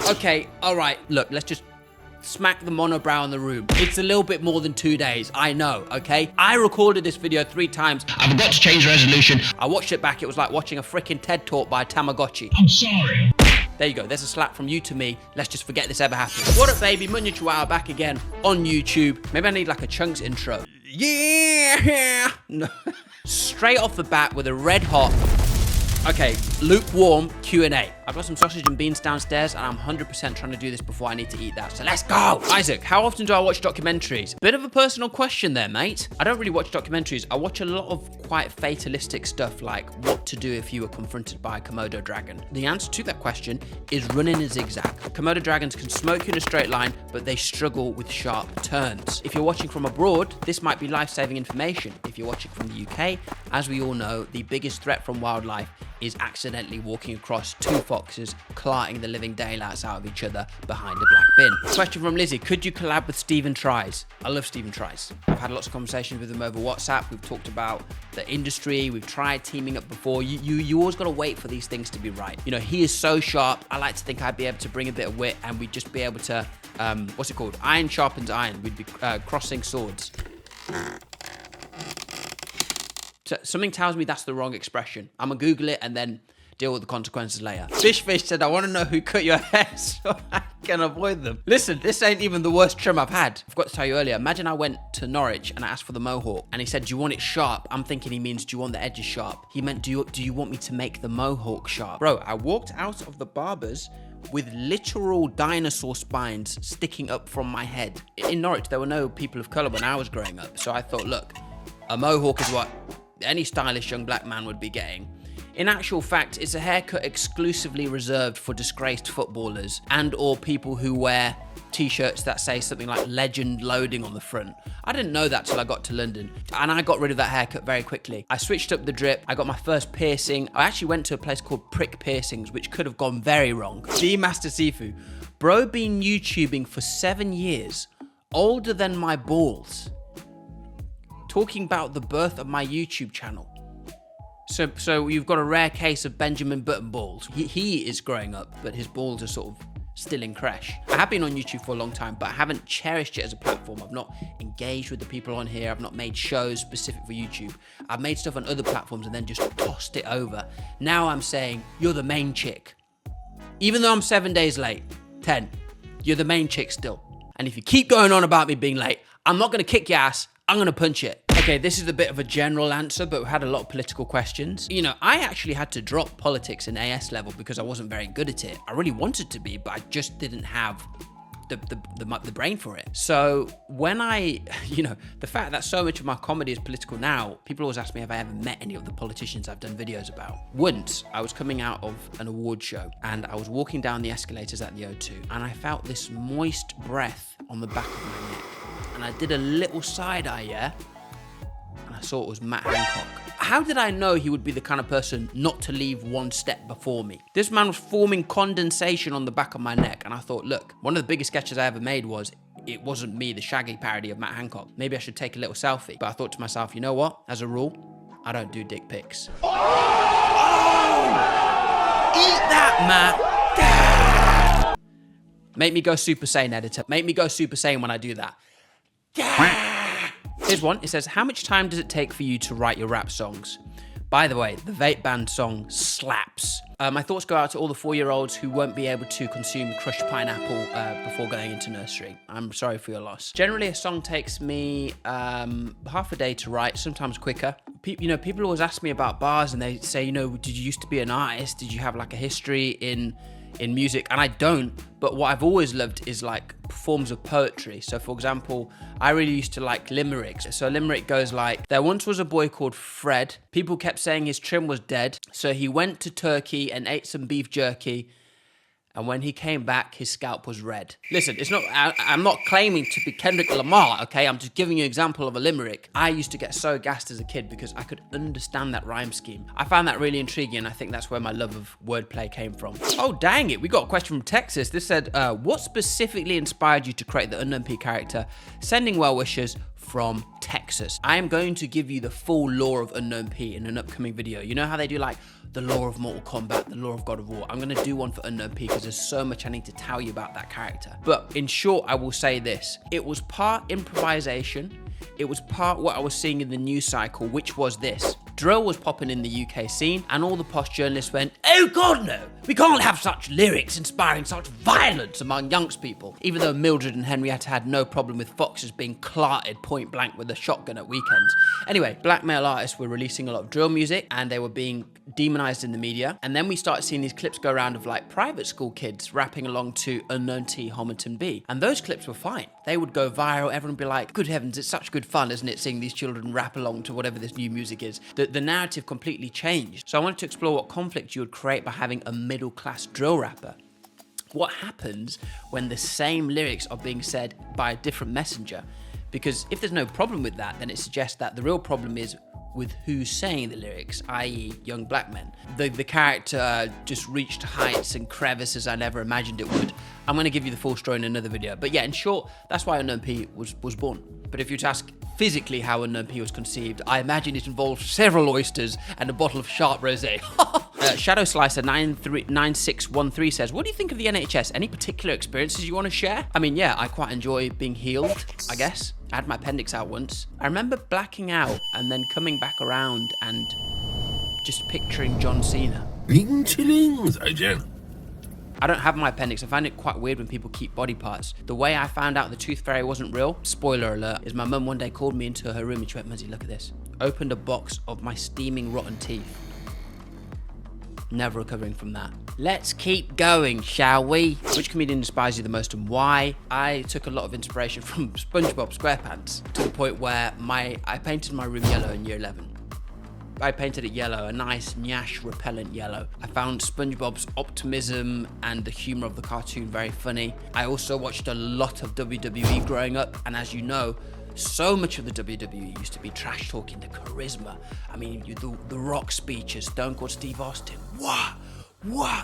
Okay, all right, look, let's just smack the monobrow in the room. It's a little bit more than 2 days, I know, okay? I recorded this video 3 times. I forgot to change the resolution. I watched it back, it was like watching a freaking TED Talk by a Tamagotchi. I'm sorry. There you go, there's a slap from you to me. Let's just forget this ever happened. What up, baby? Munya Chawawa back again on YouTube. Maybe I need like a Chunks intro. Yeah! No. Straight off the bat with a red hot, okay, lukewarm Q&A. I've got some sausage and beans downstairs and I'm 100% trying to do this before I need to eat that. So let's go. Isaac, how often do I watch documentaries? Bit of a personal question there, mate. I don't really watch documentaries. I watch a lot of quite fatalistic stuff like what to do if you were confronted by a Komodo dragon. The answer to that question is run in a zigzag. Komodo dragons can smoke you in a straight line, but they struggle with sharp turns. If you're watching from abroad, this might be life-saving information. If you're watching from the UK, as we all know, the biggest threat from wildlife is accidentally walking across 2 foxes, clarting the living daylights out of each other behind a black bin. Question from Lizzie, could you collab with Stephen Tries? I love Stephen Tries. I've had lots of conversations with him over WhatsApp. We've talked about the industry. We've tried teaming up before. You always got to wait for these things to be right. You know, he is so sharp. I like to think I'd be able to bring a bit of wit and we'd just be able to, what's it called? Iron sharpens iron. We'd be crossing swords. So something tells me that's the wrong expression. I'm gonna Google it and then deal with the consequences later. Fish said, I wanna know who cut your hair so I can avoid them. Listen, this ain't even the worst trim I've had. I forgot to tell you earlier, imagine I went to Norwich and I asked for the mohawk and he said, do you want it sharp? I'm thinking he means, do you want the edges sharp? He meant, do you want me to make the mohawk sharp? Bro, I walked out of the barber's with literal dinosaur spines sticking up from my head. In Norwich, there were no people of color when I was growing up. So I thought, look, a mohawk is what any stylish young black man would be getting. In actual fact, it's a haircut exclusively reserved for disgraced footballers and or people who wear t-shirts that say something like legend loading on the front. I didn't know that till I got to London and I got rid of that haircut very quickly. I switched up the drip, I got my first piercing. I actually went to a place called Prick Piercings, which could have gone very wrong. The Master Sifu. Bro been YouTubing for 7 years, older than my balls. Talking about the birth of my YouTube channel. So you've got a rare case of Benjamin Button balls. He is growing up, but his balls are sort of still in creche. I have been on YouTube for a long time, but I haven't cherished it as a platform. I've not engaged with the people on here. I've not made shows specific for YouTube. I've made stuff on other platforms and then just tossed it over. Now I'm saying, you're the main chick. Even though I'm 7 days late, 10, you're the main chick still. And if you keep going on about me being late, I'm not gonna kick your ass, I'm gonna punch it. Okay, this is a bit of a general answer, but we had a lot of political questions. You know, I actually had to drop politics in AS level because I wasn't very good at it. I really wanted to be, but I just didn't have the brain for it. So when the fact that so much of my comedy is political now, people always ask me, have I ever met any of the politicians I've done videos about? Once, I was coming out of an award show and I was walking down the escalators at the O2 and I felt this moist breath on the back of my neck. And I did a little side eye, yeah? And I saw it was Matt Hancock. How did I know he would be the kind of person not to leave one step before me? This man was forming condensation on the back of my neck, and I thought, look, one of the biggest sketches I ever made was It Wasn't Me, the Shaggy parody of Matt Hancock. Maybe I should take a little selfie. But I thought to myself, you know what? As a rule, I don't do dick pics. Oh! Eat that, Matt! Make me go Super Saiyan, editor. Make me go Super Saiyan when I do that. Here's one. It says, how much time does it take for you to write your rap songs? By the way, the Vape Band song slaps. My thoughts go out to all the 4-year-olds who won't be able to consume crushed pineapple before going into nursery. I'm sorry for your loss. Generally, a song takes me half a day to write, sometimes quicker. People always ask me about bars and they say, did you used to be an artist? Did you have like a history in music? And I don't, but what I've always loved is like forms of poetry. So for example, I really used to like limericks. So a limerick goes like, there once was a boy called Fred. People kept saying his trim was dead. So he went to Turkey and ate some beef jerky. And when he came back, his scalp was red. Listen, I'm not claiming to be Kendrick Lamar, okay? I'm just giving you an example of a limerick. I used to get so gassed as a kid because I could understand that rhyme scheme. I found that really intriguing, and I think that's where my love of wordplay came from. Oh, dang it, we got a question from Texas. This said, what specifically inspired you to create the Unknown P character? Sending well wishes from Texas. I am going to give you the full lore of Unknown P in an upcoming video. You know how they do like the lore of Mortal Kombat, the lore of God of War. I'm going to do one for Unknown P because there's so much I need to tell you about that character. But in short, I will say this. It was part improvisation. It was part what I was seeing in the news cycle, which was this. Drill was popping in the UK scene, and all the posh journalists went, oh God, no, we can't have such lyrics inspiring such violence among young people. Even though Mildred and Henrietta had no problem with foxes being clarted point blank with a shotgun at weekends. Anyway, black male artists were releasing a lot of drill music, and they were being demonized in the media. And then we started seeing these clips go around of like private school kids rapping along to Unknown T, Homerton B. And those clips were fine. They would go viral. Everyone would be like, good heavens, it's such good fun, isn't it, seeing these children rap along to whatever this new music is. The narrative completely changed. So I wanted to explore what conflict you would create by having a middle-class drill rapper. What happens when the same lyrics are being said by a different messenger? Because if there's no problem with that, then it suggests that the real problem is with who's saying the lyrics, i.e. young black men. The character just reached heights and crevices I never imagined it would. I'm going to give you the full story in another video. But yeah, in short, that's why Unknown P was born. But if you were to ask physically how Unknown P was conceived, I imagine it involved several oysters and a bottle of sharp rosé. Shadow Slicer 9613 says, what do you think of the NHS? Any particular experiences you want to share? I mean, yeah, I quite enjoy being healed, I guess. I had my appendix out once. I remember blacking out and then coming back around and just picturing John Cena. I don't have my appendix. I find it quite weird when people keep body parts. The way I found out the tooth fairy wasn't real, spoiler alert, is my mum one day called me into her room and she went, Muzzy, look at this. Opened a box of my steaming rotten teeth. Never recovering from that. Let's keep going, shall we? Which comedian inspires you the most and why? I took a lot of inspiration from SpongeBob SquarePants to the point where I painted my room yellow in year 11. I painted it yellow, a nice Nyash repellent yellow. I found SpongeBob's optimism and the humor of the cartoon very funny. I also watched a lot of WWE growing up, and as you know, so much of the WWE used to be trash talking, the charisma. I mean, the Rock speeches, Stone Cold Steve Austin, what?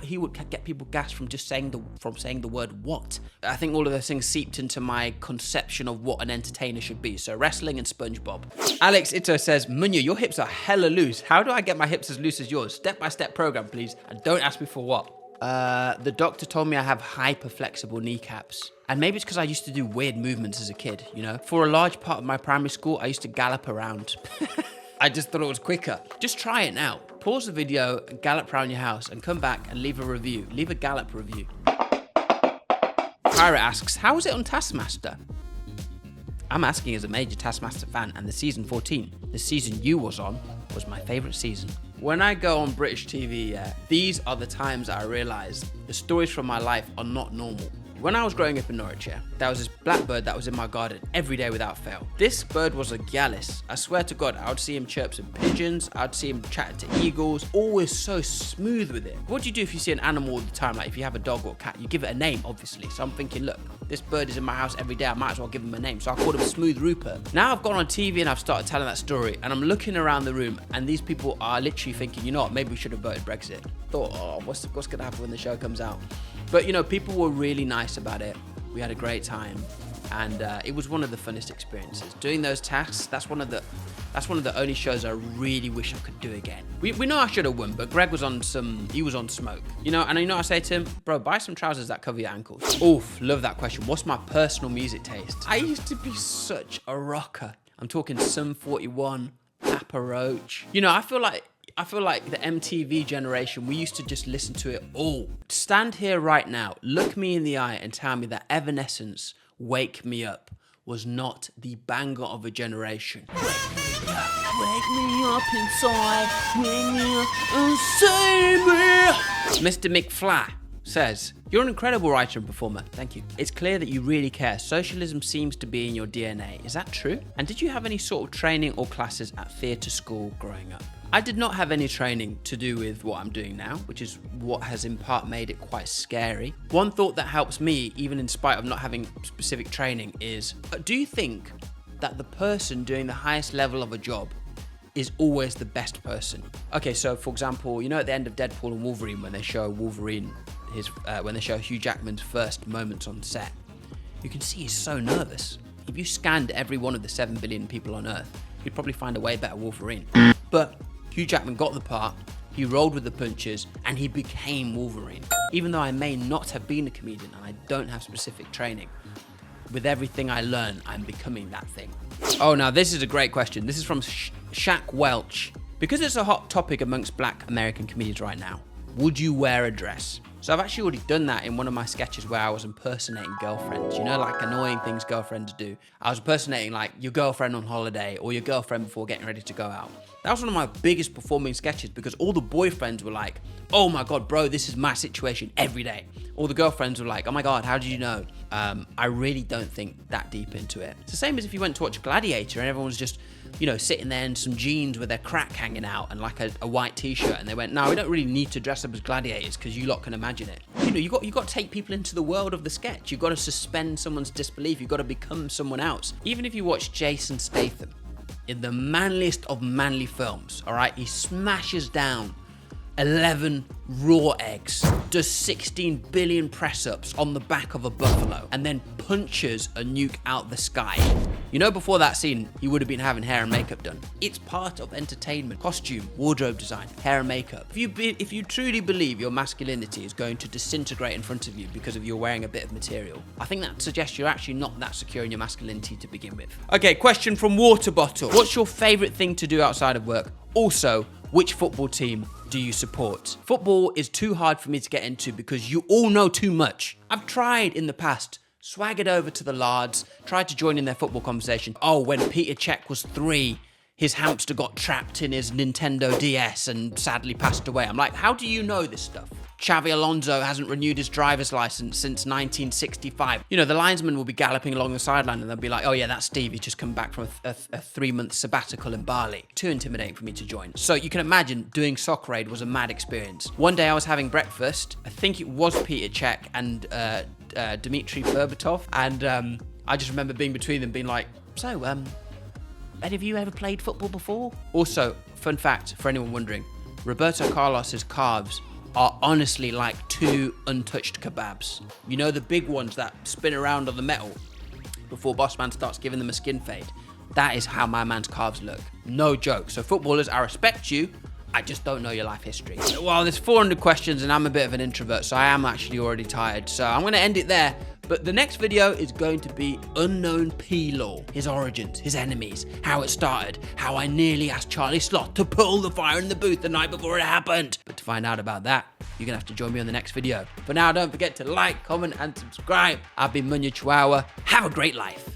He would get people gassed from just saying the word what. I think all of those things seeped into my conception of what an entertainer should be. So wrestling and SpongeBob. Alex Ito says, Munya, your hips are hella loose. How do I get my hips as loose as yours? Step-by-step program, please. And don't ask me for what. The doctor told me I have hyper flexible kneecaps. And maybe it's because I used to do weird movements as a kid, you know? For a large part of my primary school, I used to gallop around. I just thought it was quicker. Just try it now. Pause the video, gallop around your house, and come back and leave a review. Leave a gallop review. Pirate asks, how was it on Taskmaster? I'm asking as a major Taskmaster fan, and the season 14, the season you was on, was my favourite season. When I go on British TV, these are the times I realise the stories from my life are not normal. When I was growing up in Norwich, there was this blackbird that was in my garden every day without fail. This bird was a Gallus. I swear to God, I would see him chirp some pigeons, I'd see him chat to eagles, always so smooth with it. What do you do if you see an animal all the time? Like if you have a dog or a cat, you give it a name, obviously. So I'm thinking, look, this bird is in my house every day, I might as well give him a name. So I called him Smooth Rupert. Now I've gone on TV and I've started telling that story, and I'm looking around the room, and these people are literally thinking, you know what, maybe we should have voted Brexit. Thought, oh, what's gonna happen when the show comes out? But you know, people were really nice about it. We had a great time, and it was one of the funnest experiences. Doing those tasks, that's one of the only shows I really wish I could do again. We know I should have won, but Greg was on smoke. You know, and you know what I say to him? Bro, buy some trousers that cover your ankles. Oof, love that question. What's my personal music taste? I used to be such a rocker. I'm talking Sum 41, Papa Roach. You know, I feel like the MTV generation, we used to just listen to it all. Stand here right now, look me in the eye and tell me that Evanescence, Wake Me Up, was not the banger of a generation. Wake me up inside, wake me up and save me. Mr. McFly says, you're an incredible writer and performer. Thank you. It's clear that you really care. Socialism seems to be in your DNA. Is that true? And did you have any sort of training or classes at theatre school growing up? I did not have any training to do with what I'm doing now, which is what has in part made it quite scary. One thought that helps me, even in spite of not having specific training, is, do you think that the person doing the highest level of a job is always the best person? Okay, so for example, you know at the end of Deadpool and Wolverine, when they show Wolverine, when they show Hugh Jackman's first moments on set, you can see he's so nervous. If you scanned every one of the 7 billion people on Earth, you'd probably find a way better Wolverine. But Hugh Jackman got the part, he rolled with the punches, and he became Wolverine. Even though I may not have been a comedian and I don't have specific training, with everything I learn, I'm becoming that thing. Oh, now this is a great question. This is from Shaq Welch. Because it's a hot topic amongst black American comedians right now, would you wear a dress? So I've actually already done that in one of my sketches where I was impersonating girlfriends. You know, like annoying things girlfriends do. I was impersonating like your girlfriend on holiday or your girlfriend before getting ready to go out. That was one of my biggest performing sketches because all the boyfriends were like, oh my God, bro, this is my situation every day. All the girlfriends were like, oh my God, how did you know? I really don't think that deep into it. It's the same as if you went to watch Gladiator and everyone was just, you know, sitting there in some jeans with their crack hanging out and like a white t-shirt, and they went, no, we don't really need to dress up as gladiators because you lot can imagine it. You know, you got to take people into the world of the sketch. You've got to suspend someone's disbelief. You've got to become someone else. Even if you watch Jason Statham in the manliest of manly films, all right, he smashes down 11 raw eggs, does 16 billion press-ups on the back of a buffalo, and then punches a nuke out the sky. You know, before that scene, he would have been having hair and makeup done. It's part of entertainment, costume, wardrobe design, hair and makeup. If you truly believe your masculinity is going to disintegrate in front of you because of you wearing a bit of material, I think that suggests you're actually not that secure in your masculinity to begin with. Okay, question from Water Bottle. What's your favorite thing to do outside of work? Also, which football team do you support? Football is too hard for me to get into because you all know too much. I've tried in the past, swaggered over to the lads, tried to join in their football conversation. Oh, when Peter Cech was 3, his hamster got trapped in his Nintendo DS and sadly passed away. I'm like, how do you know this stuff? Xavi Alonso hasn't renewed his driver's license since 1965. You know, the linesman will be galloping along the sideline and they'll be like, oh yeah, that's Steve. He's just come back from a 3-month sabbatical in Bali. Too intimidating for me to join. So you can imagine doing Soccer Aid was a mad experience. One day I was having breakfast. I think it was Peter Cech and Dmitry Berbatov. And I just remember being between them being like, so, any of you ever played football before? Also, fun fact for anyone wondering, Roberto Carlos's calves are honestly like 2 untouched kebabs. You know, the big ones that spin around on the metal before Bossman starts giving them a skin fade? That is how my man's calves look. No joke. So footballers, I respect you. I just don't know your life history. Well, there's 400 questions and I'm a bit of an introvert, so I am actually already tired. So I'm going to end it there. But the next video is going to be Unknown P-Law, his origins, his enemies, how it started, how I nearly asked Charlie Sloth to pull the fire in the booth the night before it happened. But to find out about that, you're going to have to join me on the next video. For now, don't forget to like, comment, and subscribe. I've been Munya Chawawa. Have a great life.